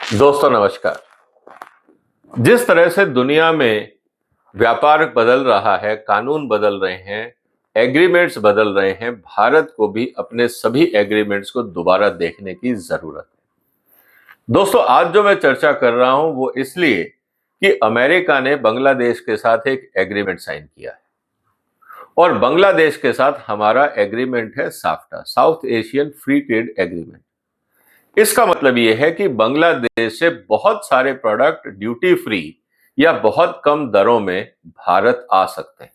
दोस्तों नमस्कार। जिस तरह से दुनिया में व्यापार बदल रहा है, कानून बदल रहे हैं, एग्रीमेंट्स बदल रहे हैं, भारत को भी अपने सभी एग्रीमेंट्स को दोबारा देखने की जरूरत है। दोस्तों आज जो मैं चर्चा कर रहा हूं वो इसलिए कि अमेरिका ने बांग्लादेश के साथ एक एग्रीमेंट साइन किया है और बांग्लादेश के साथ हमारा एग्रीमेंट है SAFTA, south Asian free trade agreement. इसका मतलब यह है कि बांग्लादेश से बहुत सारे प्रोडक्ट ड्यूटी फ्री या बहुत कम दरों में भारत आ सकते हैं।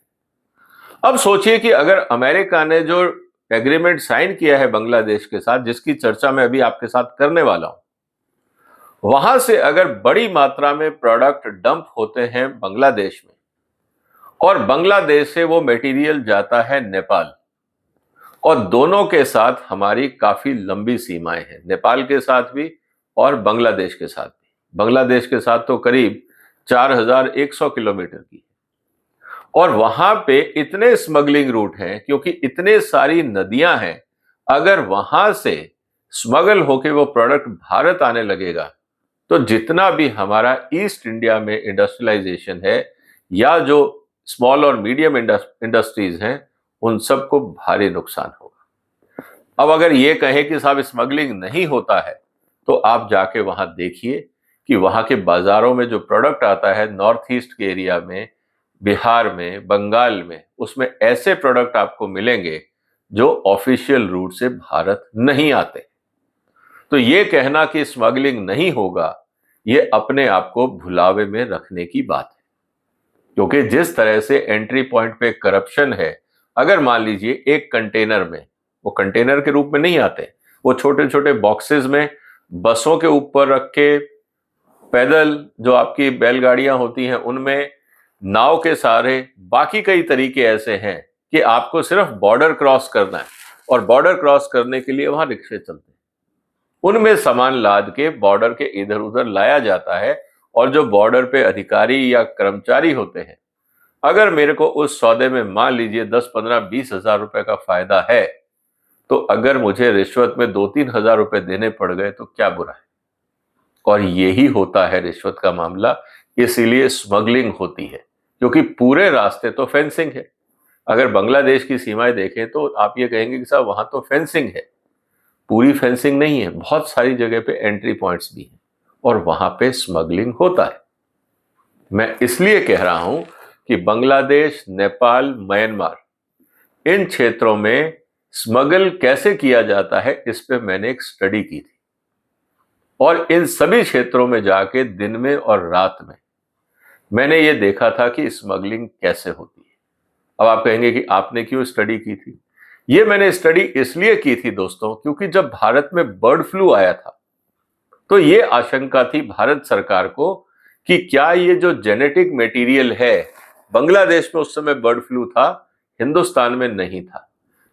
अब सोचिए कि अगर अमेरिका ने जो एग्रीमेंट साइन किया है बांग्लादेश के साथ, जिसकी चर्चा मैं अभी आपके साथ करने वाला हूं, वहां से अगर बड़ी मात्रा में प्रोडक्ट डंप होते हैं बांग्लादेश में और बांग्लादेश से वो मटेरियल जाता है नेपाल, और दोनों के साथ हमारी काफी लंबी सीमाएं हैं, नेपाल के साथ भी और बांग्लादेश के साथ भी। बांग्लादेश के साथ तो करीब 4100 किलोमीटर की है और वहां पे इतने स्मगलिंग रूट हैं क्योंकि इतने सारी नदियां हैं। अगर वहां से स्मगल होके वो प्रोडक्ट भारत आने लगेगा तो जितना भी हमारा ईस्ट इंडिया में इंडस्ट्रियलाइजेशन है या जो स्मॉल और मीडियम इंडस्ट्रीज हैं, उन सबको भारी नुकसान होगा। अब अगर ये कहें कि साहब स्मगलिंग नहीं होता है, तो आप जाके वहां देखिए कि वहां के बाजारों में जो प्रोडक्ट आता है नॉर्थ ईस्ट के एरिया में, बिहार में, बंगाल में, उसमें ऐसे प्रोडक्ट आपको मिलेंगे जो ऑफिशियल रूट से भारत नहीं आते। तो ये कहना कि स्मगलिंग नहीं होगा, ये अपने आप को भुलावे में रखने की बात है, क्योंकि जिस तरह से एंट्री पॉइंट पे करप्शन है, अगर मान लीजिए एक कंटेनर में, वो कंटेनर के रूप में नहीं आते, वो छोटे छोटे बॉक्सेस में बसों के ऊपर रख के, पैदल जो आपकी बैलगाड़ियां होती हैं उनमें, नाव के सहारे, बाकी कई तरीके ऐसे हैं कि आपको सिर्फ बॉर्डर क्रॉस करना है और बॉर्डर क्रॉस करने के लिए वहां रिक्शे चलते हैं, उनमें सामान लाद के बॉर्डर के इधर उधर लाया जाता है। और जो बॉर्डर पे अधिकारी या कर्मचारी होते हैं, अगर मेरे को उस सौदे में मान लीजिए 10, 15, 20 हजार रुपए का फायदा है, तो अगर मुझे रिश्वत में 2-3 हजार रुपए देने पड़ गए तो क्या बुरा है। और यही होता है रिश्वत का मामला, इसीलिए स्मगलिंग होती है, क्योंकि पूरे रास्ते तो फेंसिंग है। अगर बांग्लादेश की सीमाएं देखें तो आप ये कहेंगे कि साहब वहां तो फेंसिंग है, पूरी फेंसिंग नहीं है, बहुत सारी जगह पे एंट्री पॉइंट्स भी हैं और वहां पे स्मगलिंग होता है। मैं इसलिए कह रहा हूं कि बांग्लादेश, नेपाल, म्यांमार, इन क्षेत्रों में स्मगल कैसे किया जाता है, इस पे मैंने एक स्टडी की थी और इन सभी क्षेत्रों में जाके दिन में और रात में मैंने ये देखा था कि स्मगलिंग कैसे होती है। अब आप कहेंगे कि आपने क्यों स्टडी की थी? ये मैंने स्टडी इसलिए की थी दोस्तों, क्योंकि जब भारत में बर्ड फ्लू आया था तो ये आशंका थी भारत सरकार को कि क्या ये जो जेनेटिक मटेरियल है, बांग्लादेश में उस समय बर्ड फ्लू था, हिंदुस्तान में नहीं था।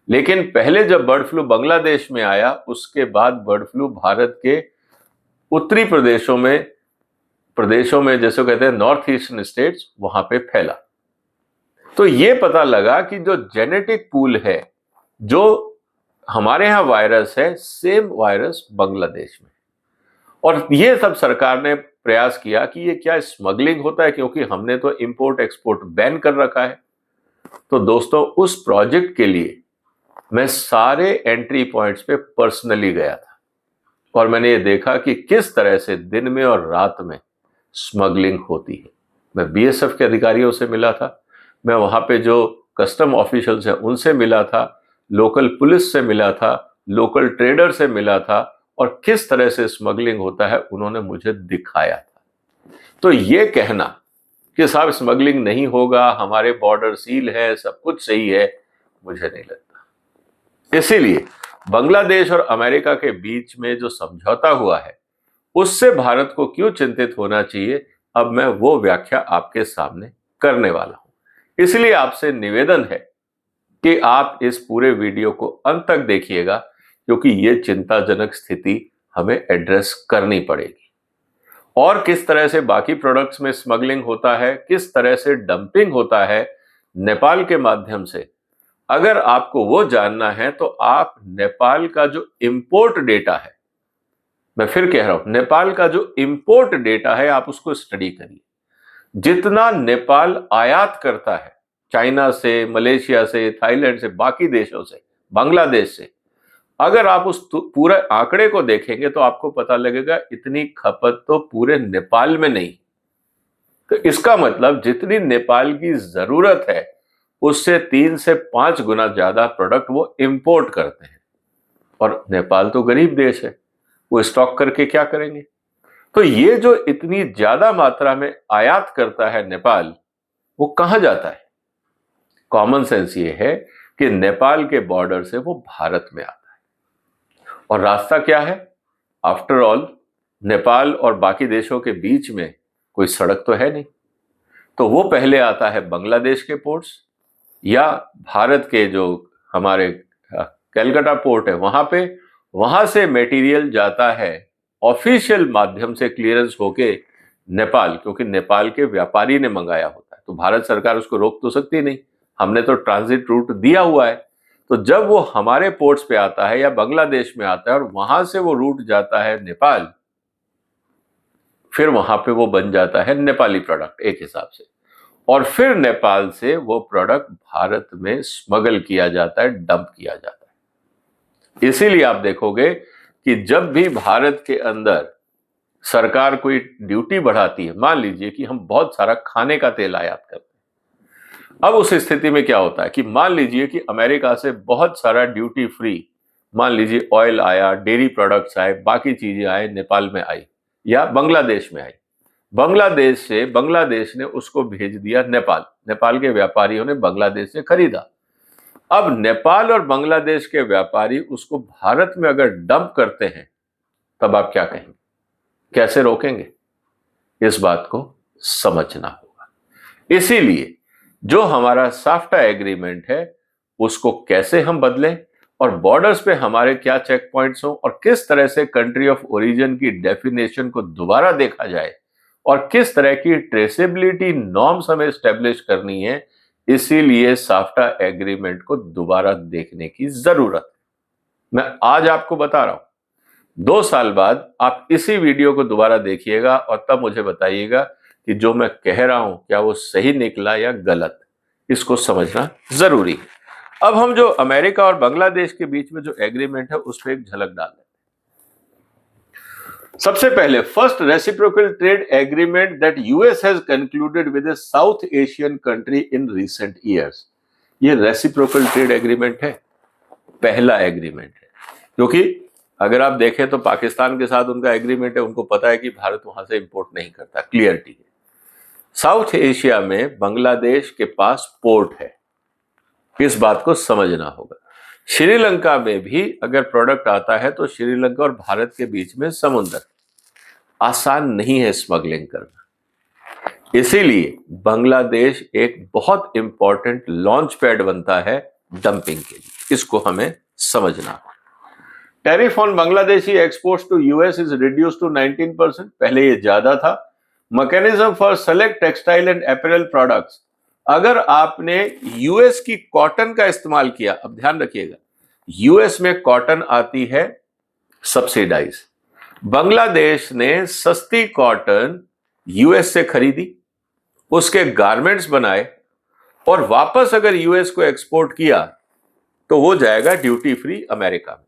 लेकिन पहले जब बर्ड फ्लू बांग्लादेश में आया, उसके बाद बर्ड फ्लू भारत के उत्तरी प्रदेशों में जैसे कहते हैं नॉर्थ ईस्टर्न स्टेट्स, वहां पे फैला। तो ये पता लगा कि जो जेनेटिक पूल है, जो हमारे यहां वायरस है, सेम वायरस बांग्लादेश में। और ये सब सरकार ने प्रयास किया कि ये क्या स्मगलिंग होता है, क्योंकि हमने तो इंपोर्ट एक्सपोर्ट बैन कर रखा है। तो दोस्तों उस प्रोजेक्ट के लिए मैं सारे एंट्री पॉइंट्स पे पर्सनली गया था और मैंने ये देखा कि किस तरह से दिन में और रात में स्मगलिंग होती है। मैं बीएसएफ के अधिकारियों से मिला था, मैं वहां पे जो कस्टम ऑफिशियल्स हैं उनसे मिला था, लोकल पुलिस से मिला था, लोकल ट्रेडर से मिला था, और किस तरह से स्मगलिंग होता है उन्होंने मुझे दिखाया था। तो ये कहना कि साहब स्मगलिंग नहीं होगा, हमारे बॉर्डर सील है, सब कुछ सही है, मुझे नहीं लगता। इसीलिए बांग्लादेश और अमेरिका के बीच में जो समझौता हुआ है, उससे भारत को क्यों चिंतित होना चाहिए, अब मैं वो व्याख्या आपके सामने करने वाला हूं। इसलिए आपसे निवेदन है कि आप इस पूरे वीडियो को अंत तक देखिएगा, क्योंकि ये चिंताजनक स्थिति हमें एड्रेस करनी पड़ेगी। और किस तरह से बाकी प्रोडक्ट्स में स्मगलिंग होता है, किस तरह से डंपिंग होता है नेपाल के माध्यम से, अगर आपको वो जानना है तो आप नेपाल का जो इंपोर्ट डेटा है मैं फिर कह रहा हूं, नेपाल का जो इंपोर्ट डेटा है आप उसको स्टडी करिए। जितना नेपाल आयात करता है चाइना से, मलेशिया से, थाईलैंड से, बाकी देशों से, बांग्लादेश से, अगर आप उस पूरे आंकड़े को देखेंगे तो आपको पता लगेगा इतनी खपत तो पूरे नेपाल में नहीं। तो इसका मतलब जितनी नेपाल की जरूरत है उससे 3 से 5 गुना ज्यादा प्रोडक्ट वो इंपोर्ट करते हैं। और नेपाल तो गरीब देश है, वो स्टॉक करके क्या करेंगे? तो ये जो इतनी ज्यादा मात्रा में आयात करता है नेपाल, वो कहां जाता है? कॉमन सेंस ये है कि नेपाल के बॉर्डर से वो भारत में आता है। और रास्ता क्या है? आफ्टर ऑल नेपाल और बाकी देशों के बीच में कोई सड़क तो है नहीं, तो वो पहले आता है बांग्लादेश के पोर्ट्स या भारत के जो हमारे कलकत्ता पोर्ट है वहां पे, वहां से मटेरियल जाता है ऑफिशियल माध्यम से क्लियरेंस होके नेपाल, क्योंकि नेपाल के व्यापारी ने मंगाया होता है, तो भारत सरकार उसको रोक तो सकती नहीं, हमने तो ट्रांजिट रूट दिया हुआ है। तो जब वो हमारे पोर्ट्स पे आता है या बांग्लादेश में आता है और वहां से वो रूट जाता है नेपाल, फिर वहां पे वो बन जाता है नेपाली प्रोडक्ट एक हिसाब से, और फिर नेपाल से वो प्रोडक्ट भारत में स्मगल किया जाता है, डंप किया जाता है। इसीलिए आप देखोगे कि जब भी भारत के अंदर सरकार कोई ड्यूटी बढ़ाती है, मान लीजिए कि हम बहुत सारा खाने का तेल आयात करते हैं, अब उस स्थिति में क्या होता है कि मान लीजिए कि अमेरिका से बहुत सारा ड्यूटी फ्री, मान लीजिए ऑयल आया, डेयरी प्रोडक्ट्स आए, बाकी चीजें आए, नेपाल में आई या बांग्लादेश में आई। बांग्लादेश से बांग्लादेश ने उसको भेज दिया नेपाल, नेपाल के व्यापारियों ने बांग्लादेश से खरीदा। अब नेपाल और बांग्लादेश के व्यापारी उसको भारत में अगर डंप करते हैं, तब आप क्या कहेंगे? कैसे रोकेंगे? इस बात को समझना होगा। इसीलिए जो हमारा साफ्टा एग्रीमेंट है उसको कैसे हम बदलें, और बॉर्डर्स पे हमारे क्या चेक पॉइंट्स हो, और किस तरह से कंट्री ऑफ ओरिजिन की डेफिनेशन को दोबारा देखा जाए, और किस तरह की ट्रेसेबिलिटी नॉर्म्स हमें स्टेब्लिश करनी है, इसीलिए साफ्टा एग्रीमेंट को दोबारा देखने की जरूरत है। मैं आज आपको बता रहा हूं, 2 साल बाद आप इसी वीडियो को दोबारा देखिएगा और तब मुझे बताइएगा कि जो मैं कह रहा हूं क्या वो सही निकला या गलत। इसको समझना जरूरी है। अब हम जो अमेरिका और बांग्लादेश के बीच में जो एग्रीमेंट है उस पर एक झलक डाल लेते हैं। सबसे पहले, first reciprocal trade agreement that US has concluded with A south Asian country in recent years. ये रेसिप्रोकल ट्रेड एग्रीमेंट है, पहला एग्रीमेंट है, क्योंकि अगर आप देखें तो पाकिस्तान के साथ उनका एग्रीमेंट है, उनको पता है कि भारत वहां से इंपोर्ट नहीं करता, क्लियरिटी है। साउथ एशिया में बांग्लादेश के पास पोर्ट है, इस बात को समझना होगा। श्रीलंका में भी अगर प्रोडक्ट आता है तो श्रीलंका और भारत के बीच में समुद्र, आसान नहीं है स्मगलिंग करना। इसीलिए बांग्लादेश एक बहुत इंपॉर्टेंट लॉन्च पैड बनता है डंपिंग के लिए, इसको हमें समझना होगा। Tariff on Bangladeshi exports to US is reduce to 19%, पहले ये ज्यादा था। Mechanism for select textile and apparel products, अगर आपने यूएस की कॉटन का इस्तेमाल किया, अब ध्यान रखिएगा यूएस में कॉटन आती है सब्सिडाइज, बांग्लादेश ने सस्ती कॉटन यूएस से खरीदी, उसके गारमेंट्स बनाए और वापस अगर यूएस को एक्सपोर्ट किया तो वो जाएगा ड्यूटी फ्री अमेरिका में।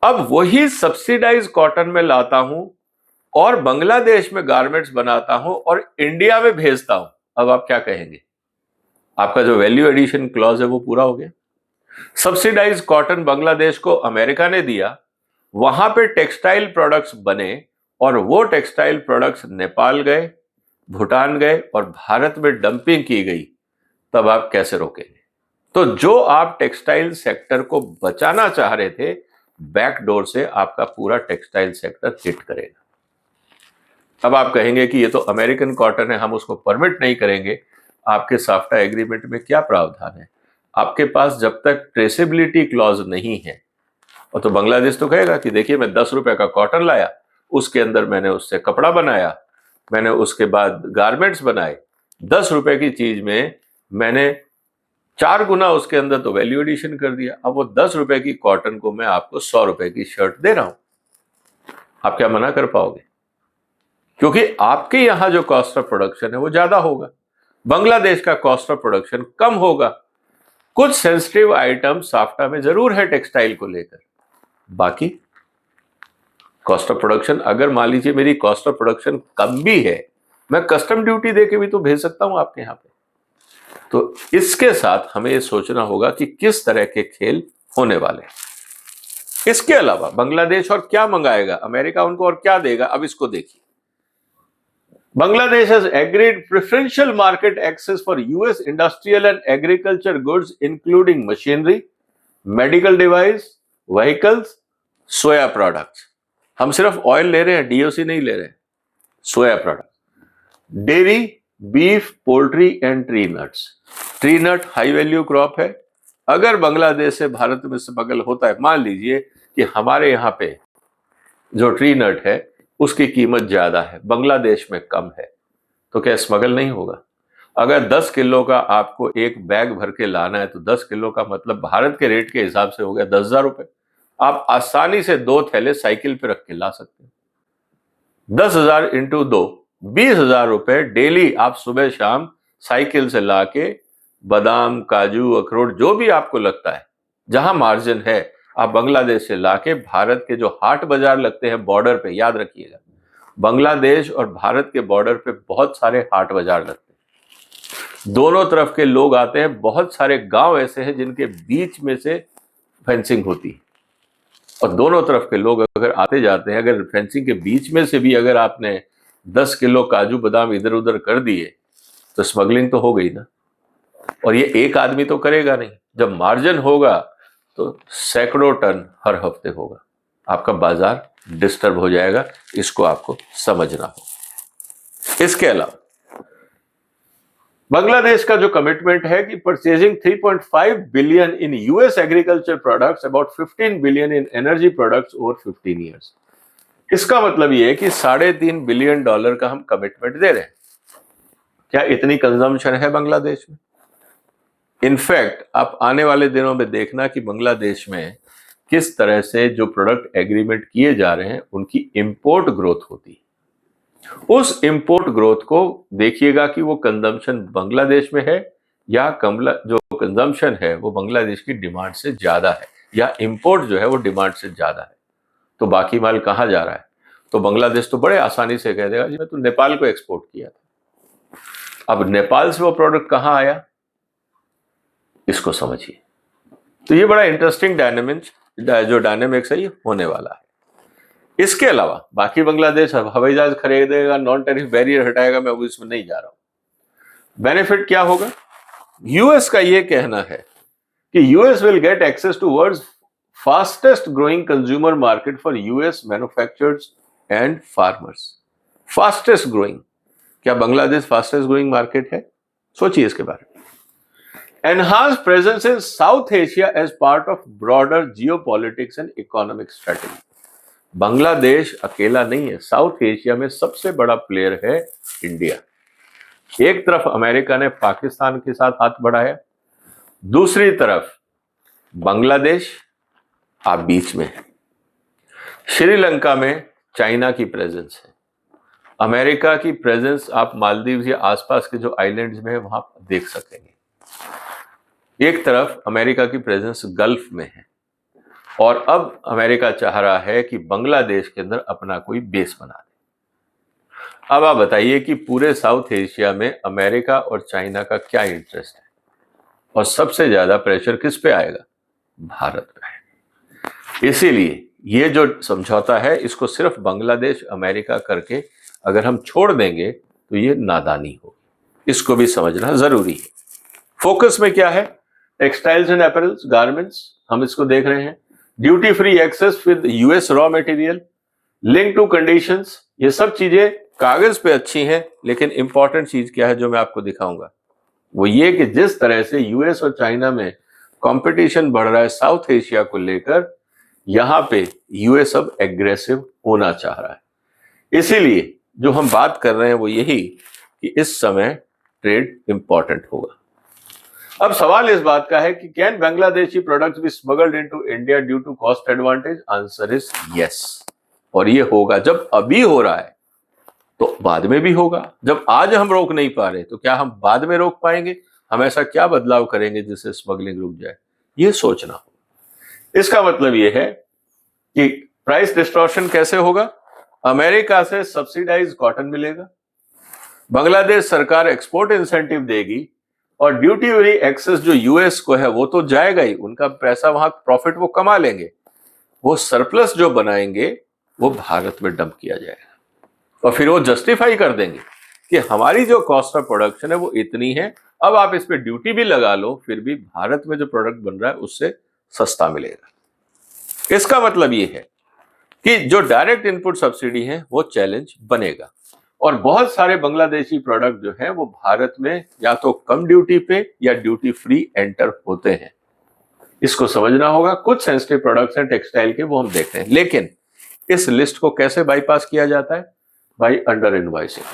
अब वही सब्सिडाइज कॉटन में लाता हूं और बांग्लादेश में गारमेंट्स बनाता हूं और इंडिया में भेजता हूं, अब आप क्या कहेंगे? आपका जो वैल्यू एडिशन क्लॉज है वो पूरा हो गया। सब्सिडाइज कॉटन बांग्लादेश को अमेरिका ने दिया, वहां पे टेक्सटाइल प्रोडक्ट्स बने और वो टेक्सटाइल प्रोडक्ट्स नेपाल गए, भूटान गए और भारत में डंपिंग की गई, तब आप कैसे रोकेंगे? तो जो आप टेक्सटाइल सेक्टर को बचाना चाह रहे थे, बैकडोर से आपका पूरा टेक्सटाइल सेक्टर हिट करेगा। अब आप कहेंगे कि ये तो अमेरिकन कॉटन है, हम उसको परमिट नहीं करेंगे। आपके साफ्टा एग्रीमेंट में क्या प्रावधान है? आपके पास जब तक ट्रेसेबिलिटी क्लॉज नहीं है, और तो बांग्लादेश तो कहेगा कि देखिए मैं 10 रुपए का कॉटन लाया, उसके अंदर मैंने उससे कपड़ा बनाया, मैंने उसके बाद गारमेंट्स बनाए, 10 रुपए की चीज में मैंने 4 गुना उसके अंदर तो वैल्यू एडिशन कर दिया। अब वो 10 रुपए की कॉटन को मैं आपको 100 रुपए की शर्ट दे रहा हूं। आप क्या मना कर पाओगे? क्योंकि आपके यहां जो कॉस्ट ऑफ प्रोडक्शन है वो ज्यादा होगा, बांग्लादेश का कॉस्ट ऑफ प्रोडक्शन कम होगा। कुछ सेंसिटिव आइटम साफ्टा में जरूर है टेक्सटाइल को लेकर, बाकी कॉस्ट ऑफ प्रोडक्शन, अगर मान लीजिए मेरी कॉस्ट ऑफ प्रोडक्शन कम भी है, मैं कस्टम ड्यूटी देके भी तो भेज सकता हूं आपके यहां पे। तो इसके साथ हमें यह सोचना होगा कि किस तरह के खेल होने वाले हैं। इसके अलावा बांग्लादेश और क्या मंगाएगा, अमेरिका उनको और क्या देगा, अब इसको देखिए। Bangladesh has agreed preferential market access for US industrial and agriculture goods including machinery, medical device, vehicles, soya products. हम सिर्फ ऑयल ले रहे हैं, डीओसी नहीं ले रहे हैं, soya product, dairy, beef, poultry and tree nuts. Tree nut high value crop है। अगर बांग्लादेश से भारत में स्मगल होता है, मान लीजिए कि हमारे यहाँ पे जो ट्री नट है उसकी कीमत ज्यादा है, बांग्लादेश में कम है, तो क्या स्मगल नहीं होगा? अगर 10 किलो का आपको एक बैग भर के लाना है तो 10 किलो का मतलब भारत के रेट के हिसाब से हो गया 10,000 रुपए। आप आसानी से 2 थैले साइकिल पे रख के ला सकते हैं। 10,000 इंटू 2, 20,000 रुपए डेली आप सुबह शाम साइकिल से ला के बादाम, काजू, अखरोट, जो भी आपको लगता है, जहां मार्जिन है, आप बांग्लादेश से लाके भारत के जो हाट बाजार लगते हैं बॉर्डर पे, याद रखिएगा बांग्लादेश और भारत के बॉर्डर पे बहुत सारे हाट बाजार लगते हैं, दोनों तरफ के लोग आते हैं। बहुत सारे गांव ऐसे हैं जिनके बीच में से फेंसिंग होती है और दोनों तरफ के लोग अगर आते जाते हैं, अगर फेंसिंग के बीच में से भी अगर आपने 10 किलो काजू बादाम इधर उधर कर दिए तो स्मगलिंग तो हो गई ना। और ये एक आदमी तो करेगा नहीं, जब मार्जिन होगा तो सैकड़ों टन हर हफ्ते होगा, आपका बाजार डिस्टर्ब हो जाएगा, इसको आपको समझना हो। इसके अलावा बांग्लादेश का जो कमिटमेंट है कि purchasing 3.5 billion in US agriculture products, about 15 billion in energy products over 15 years. इसका मतलब यह है कि $3.5 बिलियन का हम कमिटमेंट दे रहे हैं। क्या इतनी कंजम्पशन है बांग्लादेश में? इनफैक्ट आप आने वाले दिनों में देखना कि बांग्लादेश में किस तरह से जो प्रोडक्ट एग्रीमेंट किए जा रहे हैं उनकी इंपोर्ट ग्रोथ होती है। उस इंपोर्ट ग्रोथ को देखिएगा कि वो कंजम्पशन बांग्लादेश में है या जो कंजम्पशन है वो बांग्लादेश की डिमांड से ज्यादा है, या इंपोर्ट जो है वो डिमांड से ज्यादा है। तो बाकी माल कहाँ जा रहा है? तो बांग्लादेश तो बड़े आसानी से कह देगा जी मैं तो नेपाल को एक्सपोर्ट किया था। अब नेपाल से वो प्रोडक्ट कहाँ आया, इसको समझिए। तो ये बड़ा इंटरेस्टिंग डायनेमिक्स है, ये होने वाला है। इसके अलावा बाकी बांग्लादेश हवाई जहाज खरीदेगा, नॉन टैरिफ बैरियर हटाएगा, मैं अब इसमें नहीं जा रहा हूं। बेनिफिट क्या होगा? यूएस का ये कहना है कि US will get access to world's fastest growing consumer market for US manufacturers and farmers. Fastest growing, क्या बांग्लादेश फास्टेस्ट ग्रोइंग मार्केट है? सोचिए इसके बारे में। Enhanced presence in South Asia as part of broader geopolitics and economic strategy. Bangladesh अकेला नहीं है, south Asia में सबसे बड़ा प्लेयर है इंडिया। एक तरफ अमेरिका ने पाकिस्तान के साथ हाथ बढ़ाया, दूसरी तरफ बांग्लादेश आप बीच में है। श्रीलंका में चाइना की प्रेजेंस है, अमेरिका की प्रेजेंस आप मालदीव या आसपास के जो आइलैंड्स में है वहां देख सकेंगे। एक तरफ अमेरिका की प्रेजेंस गल्फ में है और अब अमेरिका चाह रहा है कि बांग्लादेश के अंदर अपना कोई बेस बना दे। अब आप बताइए कि पूरे साउथ एशिया में अमेरिका और चाइना का क्या इंटरेस्ट है और सबसे ज्यादा प्रेशर किस पे आएगा? भारत पे है। इसीलिए ये जो समझौता है इसको सिर्फ बांग्लादेश अमेरिका करके अगर हम छोड़ देंगे तो ये नादानी होगी, इसको भी समझना जरूरी है। फोकस में क्या है? टेक्सटाइल्स एंड अपैरल्स, गारमेंट्स, हम इसको देख रहे हैं। Duty free access with US raw material, link to conditions, ये सब चीजें कागज पे अच्छी हैं, लेकिन इंपॉर्टेंट चीज क्या है जो मैं आपको दिखाऊंगा वो ये कि जिस तरह से यूएस और चाइना में कंपटीशन बढ़ रहा है साउथ एशिया को लेकर, यहां पे यूएस अब एग्रेसिव होना चाह रहा है। इसीलिए जो हम बात कर रहे हैं वो यही कि इस समय ट्रेड इंपॉर्टेंट होगा। अब सवाल इस बात का है कि can Bangladeshi products be smuggled into India due to cost advantage? Answer is yes. और ये होगा। जब अभी हो रहा है तो बाद में भी होगा। जब आज हम रोक नहीं पा रहे तो क्या हम बाद में रोक पाएंगे? हम ऐसा क्या बदलाव करेंगे जिससे स्मगलिंग रुक जाए? ये सोचना होगा। इसका मतलब ये है कि प्राइस डिस्टॉर्शन कैसे होगा? अमेरिका से सब्सिडाइज कॉटन मिलेगा, बांग्लादेश सरकार एक्सपोर्ट इंसेंटिव देगी, और ड्यूटी फ्री एक्सेस जो यूएस को है वो तो जाएगा ही, उनका पैसा वहां प्रॉफिट वो कमा लेंगे। वो सरप्लस जो बनाएंगे वो भारत में डंप किया जाएगा और फिर वो जस्टिफाई कर देंगे कि हमारी जो कॉस्ट ऑफ प्रोडक्शन है वो इतनी है, अब आप इस पे ड्यूटी भी लगा लो, फिर भी भारत में जो प्रोडक्ट बन रहा है उससे सस्ता मिलेगा। इसका मतलब ये है कि जो डायरेक्ट इनपुट सब्सिडी है वो चैलेंज बनेगा और बहुत सारे बांग्लादेशी प्रोडक्ट जो है वो भारत में या तो कम ड्यूटी पे या ड्यूटी फ्री एंटर होते हैं। इसको समझना होगा। कुछ सेंसिटिव प्रोडक्ट्स हैं टेक्सटाइल के, वो हम देख रहे हैं, लेकिन इस लिस्ट को कैसे बाईपास किया जाता है? भाई अंडर इनवॉइसिंग।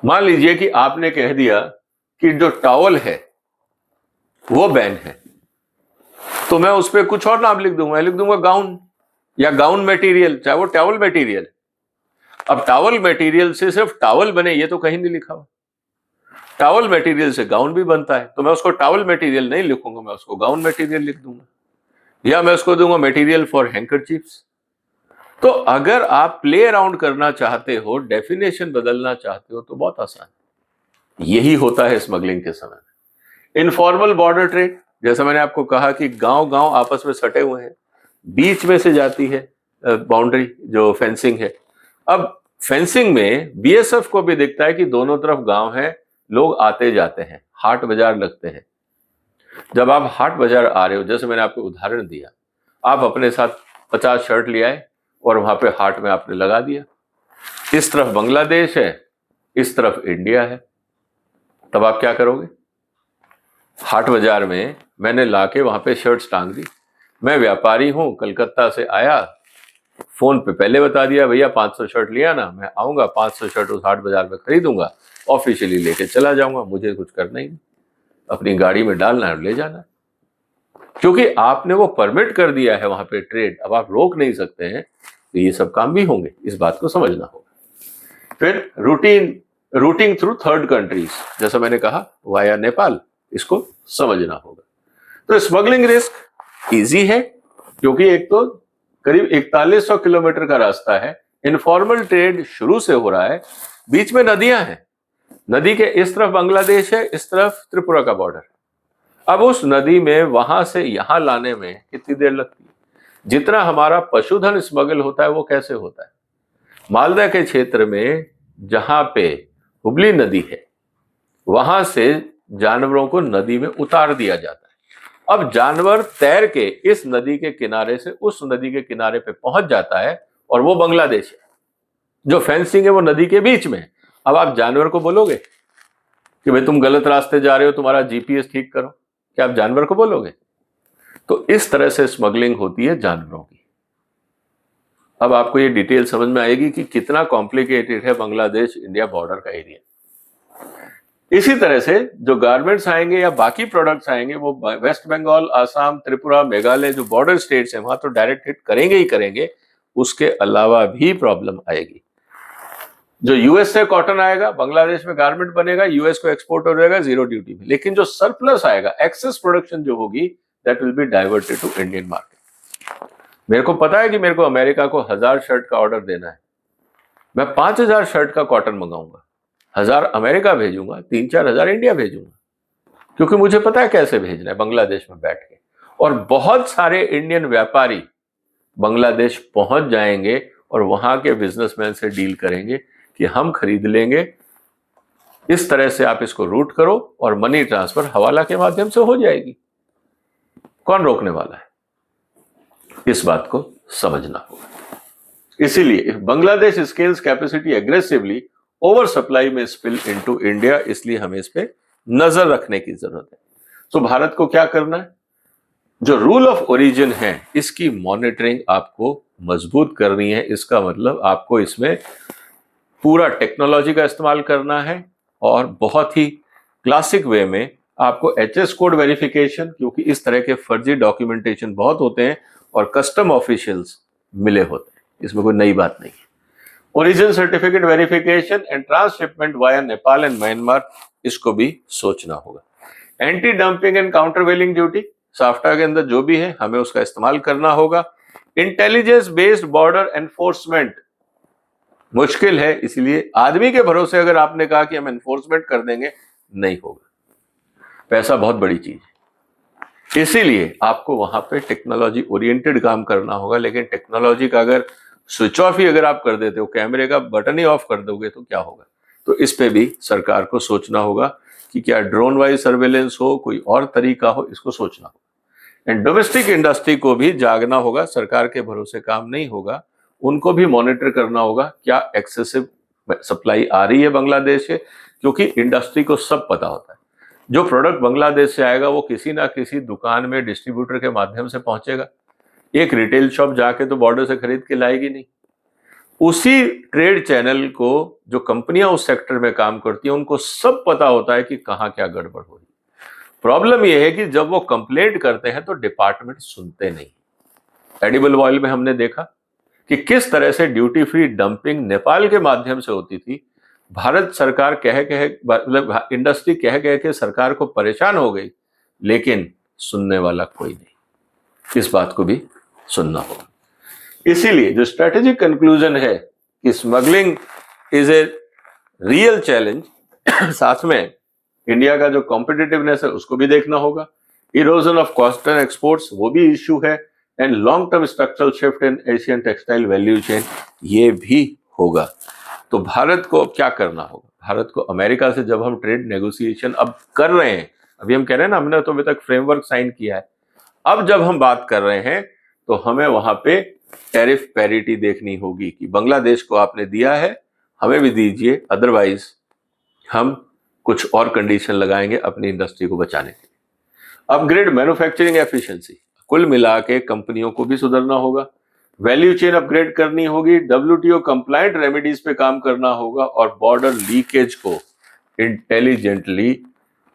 मान लीजिए कि आपने कह दिया कि जो टॉवल है वो बैन है, तो मैं उस पर कुछ और नाम लिख दूंगा, लिख दूंगा गाउन या गाउन मटेरियल, चाहे वो टॉवल मटेरियल। अब टॉवल मटेरियल से सिर्फ टॉवल बने ये तो कहीं नहीं लिखा हुआ। टॉवल मटेरियल से गाउन भी बनता है, तो मैं उसको टॉवल मटेरियल नहीं लिखूंगा, मैं उसको गाउन मटेरियल लिख दूंगा, या मैं उसको दूंगा मटेरियल फॉर हैंकरचीफ्स। तो अगर आप प्ले अराउंड करना चाहते हो, डेफिनेशन बदलना चाहते हो, तो बहुत आसान है। यही होता है स्मगलिंग के समय। इनफॉर्मल बॉर्डर ट्रेड, जैसा मैंने आपको कहा कि गांव गांव आपस में सटे हुए हैं, बीच में से जाती है बाउंड्री जो फेंसिंग है। अब फेंसिंग में बीएसएफ को भी दिखता है कि दोनों तरफ गांव है, लोग आते जाते हैं, हाट बाजार लगते हैं। जब आप हाट बाजार आ रहे हो, जैसे मैंने आपको उदाहरण दिया, आप अपने साथ 50 शर्ट ले आए और वहां पे हाट में आपने लगा दिया। इस तरफ बांग्लादेश है, इस तरफ इंडिया है, तब आप क्या करोगे? हाट बाजार में मैंने लाके वहां पे शर्ट्स टांग दी। मैं व्यापारी हूं, कलकत्ता से आया, फोन पे पहले बता दिया भैया 500 शर्ट लिया ना, मैं आऊंगा 500 शर्ट उस हाट बाजार में खरीदूंगा, ऑफिशियली लेके चला जाऊंगा, मुझे कुछ करना ही नहीं, अपनी गाड़ी में डालना है और ले जाना है। क्योंकि आपने वो परमिट कर दिया है वहां पे ट्रेड, अब आप रोक नहीं सकते हैं, तो ये सब काम भी होंगे, इस बात को समझना होगा। फिर रूटिंग थ्रू थर्ड कंट्रीज, जैसा मैंने कहा वाया नेपाल, इसको समझना होगा। तो स्मगलिंग रिस्क इजी है क्योंकि एक तो करीब 4100 किलोमीटर का रास्ता है, इनफॉर्मल ट्रेड शुरू से हो रहा है, बीच में नदियां हैं, नदी के इस तरफ बांग्लादेश है, इस तरफ त्रिपुरा का बॉर्डर। अब उस नदी में वहां से यहां लाने में कितनी देर लगती है? जितना हमारा पशुधन स्मगल होता है वो कैसे होता है? मालदा के क्षेत्र में जहां पे हुबली नदी है, वहां से जानवरों को नदी में उतार दिया जाता है। अब जानवर तैर के इस नदी के किनारे से उस नदी के किनारे पे पहुंच जाता है और वो बांग्लादेश है। जो फेंसिंग है वो नदी के बीच में है। अब आप जानवर को बोलोगे कि भाई तुम गलत रास्ते जा रहे हो, तुम्हारा जीपीएस ठीक करो, क्या आप जानवर को बोलोगे? तो इस तरह से स्मगलिंग होती है जानवरों की। अब आपको ये डिटेल समझ में आएगी कि कितना कॉम्प्लिकेटेड है बांग्लादेश इंडिया बॉर्डर का एरिया। इसी तरह से जो गारमेंट्स आएंगे या बाकी प्रोडक्ट्स आएंगे वो वेस्ट बंगाल, आसाम, त्रिपुरा, मेघालय जो बॉर्डर स्टेट्स हैं वहां तो डायरेक्ट हिट करेंगे ही करेंगे, उसके अलावा भी प्रॉब्लम आएगी। जो यूएस से कॉटन आएगा, बांग्लादेश में गारमेंट बनेगा, यूएस को एक्सपोर्ट हो जाएगा जीरो ड्यूटी में, लेकिन जो सरप्लस आएगा, एक्सेस प्रोडक्शन जो होगी, that will be diverted to Indian market. मेरे को पता है कि मेरे को अमेरिका को 1000 शर्ट का ऑर्डर देना है, मैं 5000 शर्ट का कॉटन मंगाऊंगा, 1000 अमेरिका भेजूंगा, 3-4 हजार इंडिया भेजूंगा, क्योंकि मुझे पता है कैसे भेजना है बांग्लादेश में बैठ के। और बहुत सारे इंडियन व्यापारी बांग्लादेश पहुंच जाएंगे और वहां के बिजनेसमैन से डील करेंगे कि हम खरीद लेंगे, इस तरह से आप इसको रूट करो और मनी ट्रांसफर हवाला के माध्यम से हो जाएगी। कौन रोकने वाला है? इस बात को समझना होगा। इसीलिए Bangladesh scales capacity aggressively, over supply में स्पिल इनटू इंडिया, इसलिए हमें इस पे नजर रखने की जरूरत है। तो भारत को क्या करना है? जो रूल ऑफ ओरिजिन है इसकी मॉनिटरिंग आपको मजबूत करनी है। इसका मतलब आपको इसमें पूरा टेक्नोलॉजी का इस्तेमाल करना है और बहुत ही क्लासिक वे में आपको एचएस कोड वेरिफिकेशन, क्योंकि इस तरह के फर्जी डॉक्यूमेंटेशन बहुत होते हैं और कस्टम ऑफिशियल्स मिले होते हैं। इसमें कोई नई बात नहीं है। Origin certificate verification and transshipment via Nepal and Myanmar, इसको भी सोचना होगा। Anti dumping and countervailing duty, SAFTA के अंदर जो भी है हमें उसका इस्तेमाल करना होगा। इंटेलिजेंस बेस्ड बॉर्डर एनफोर्समेंट, मुश्किल है, इसलिए आदमी के भरोसे अगर आपने कहा कि हम एनफोर्समेंट कर देंगे, नहीं होगा। पैसा बहुत बड़ी चीज है, इसीलिए आपको वहां पे टेक्नोलॉजी ओरिएंटेड काम करना होगा। लेकिन टेक्नोलॉजी का अगर स्विच ऑफ ही अगर आप कर देते हो, कैमरे का बटन ही ऑफ कर दोगे तो क्या होगा। तो इस पे भी सरकार को सोचना होगा कि क्या ड्रोन वाइज सर्वेलेंस हो, कोई और तरीका हो, इसको सोचना होगा। एंड डोमेस्टिक इंडस्ट्री को भी जागना होगा, सरकार के भरोसे काम नहीं होगा, उनको भी मॉनिटर करना होगा क्या एक्सेसिव सप्लाई आ रही है बांग्लादेश से, क्योंकि इंडस्ट्री को सब पता होता है जो प्रोडक्ट बांग्लादेश से आएगा वो किसी ना किसी दुकान में डिस्ट्रीब्यूटर के माध्यम से पहुंचेगा। एक रिटेल शॉप जाके तो बॉर्डर से खरीद के लाएगी नहीं। उसी ट्रेड चैनल को जो कंपनियां उस सेक्टर में काम करती हैं उनको सब पता होता है कि कहां क्या गड़बड़ हो रही है। प्रॉब्लम यह है कि जब वो कंप्लेंट करते हैं तो डिपार्टमेंट सुनते नहीं। एडिबल ऑयल में हमने देखा कि किस तरह से ड्यूटी फ्री डंपिंग नेपाल के माध्यम से होती थी। भारत सरकार मतलब इंडस्ट्री कह के सरकार को परेशान हो गई, लेकिन सुनने वाला कोई नहीं। इस बात को भी सुनना होगा। इसीलिए जो स्ट्रेटेजिक कंक्लूजन है कि smuggling is a real challenge, साथ में इंडिया का जो कॉम्पिटिटिवनेस है उसको भी देखना होगा। Erosion of cost and exports, वो भी इश्यू है। And long term structural shift in Asian textile value chain, ये भी होगा। तो भारत को क्या करना होगा? भारत को अमेरिका से जब हम ट्रेड नेगोशिएशन अब कर रहे हैं, अभी हम कह रहे हैं ना हमने तो अभी तक फ्रेमवर्क साइन किया है, अब जब हम बात कर रहे हैं तो हमें वहां पे टैरिफ पैरिटी देखनी होगी कि बांग्लादेश को आपने दिया है, हमें भी दीजिए, अदरवाइज हम कुछ और कंडीशन लगाएंगे अपनी इंडस्ट्री को बचाने के लिए। अपग्रेड मैन्युफैक्चरिंग एफिशिएंसी, कुल मिला के कंपनियों को भी सुधरना होगा। वैल्यू चेन अपग्रेड करनी होगी, WTO कंप्लायंट रेमेडीज पे काम करना होगा और बॉर्डर लीकेज को इंटेलिजेंटली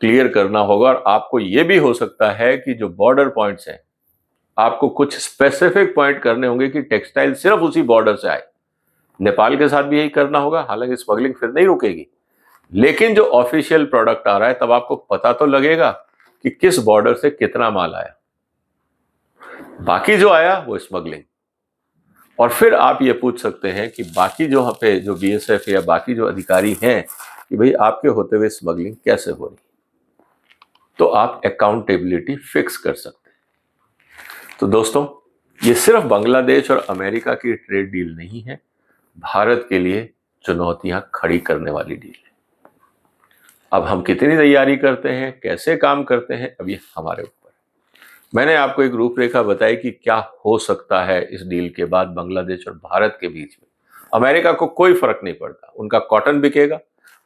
क्लियर करना होगा। और आपको यह भी हो सकता है कि जो बॉर्डर पॉइंट्स हैं आपको कुछ स्पेसिफिक पॉइंट करने होंगे कि टेक्सटाइल सिर्फ उसी बॉर्डर से आए। नेपाल के साथ भी यही करना होगा, हालांकि स्मगलिंग फिर नहीं रुकेगी, लेकिन जो ऑफिशियल प्रोडक्ट आ रहा है तब आपको पता तो लगेगा कि किस बॉर्डर से कितना माल आया। बाकी जो आया वो स्मगलिंग। और फिर आप ये पूछ सकते हैं कि बाकी जो यहाँ पे जो BSF या बाकी जो अधिकारी हैं कि भाई आपके होते हुए स्मगलिंग कैसे हो रही, तो आप अकाउंटेबिलिटी फिक्स कर सकते हैं। तो दोस्तों, ये सिर्फ बांग्लादेश और अमेरिका की ट्रेड डील नहीं है, भारत के लिए चुनौतियां खड़ी करने वाली डील है। अब हम कितनी तैयारी करते हैं, कैसे काम करते हैं, अब ये हमारे ऊपर। मैंने आपको एक रूपरेखा बताई कि क्या हो सकता है इस डील के बाद बांग्लादेश और भारत के बीच में। अमेरिका को कोई फर्क नहीं पड़ता, उनका कॉटन बिकेगा,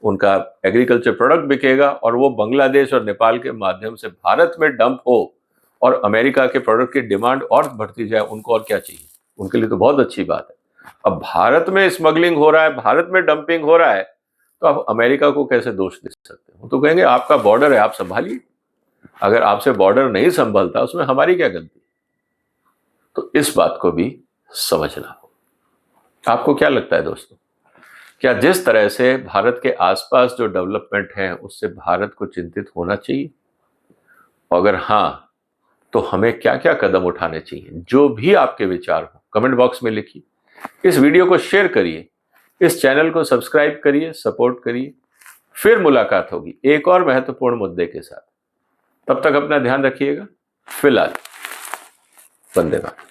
उनका एग्रीकल्चर प्रोडक्ट बिकेगा और वो बांग्लादेश और नेपाल के माध्यम से भारत में डंप हो और अमेरिका के प्रोडक्ट की डिमांड और बढ़ती जाए, उनको और क्या चाहिए, उनके लिए तो बहुत अच्छी बात है। अब भारत में स्मगलिंग हो रहा है, भारत में डंपिंग हो रहा है, तो आप अमेरिका को कैसे दोष दे सकते हो? तो कहेंगे आपका बॉर्डर है, आप संभालिए। अगर आपसे बॉर्डर नहीं संभलता उसमें हमारी क्या गलती? तो इस बात को भी समझना हो। आपको क्या लगता है दोस्तों, क्या जिस तरह से भारत के आसपास जो डेवलपमेंट है उससे भारत को चिंतित होना चाहिए? अगर हाँ, तो हमें क्या क्या कदम उठाने चाहिए? जो भी आपके विचार हो कमेंट बॉक्स में लिखिए, इस वीडियो को शेयर करिए, इस चैनल को सब्सक्राइब करिए, सपोर्ट करिए। फिर मुलाकात होगी एक और महत्वपूर्ण मुद्दे के साथ। तब तक अपना ध्यान रखिएगा। फिलहाल वंदे मातरम।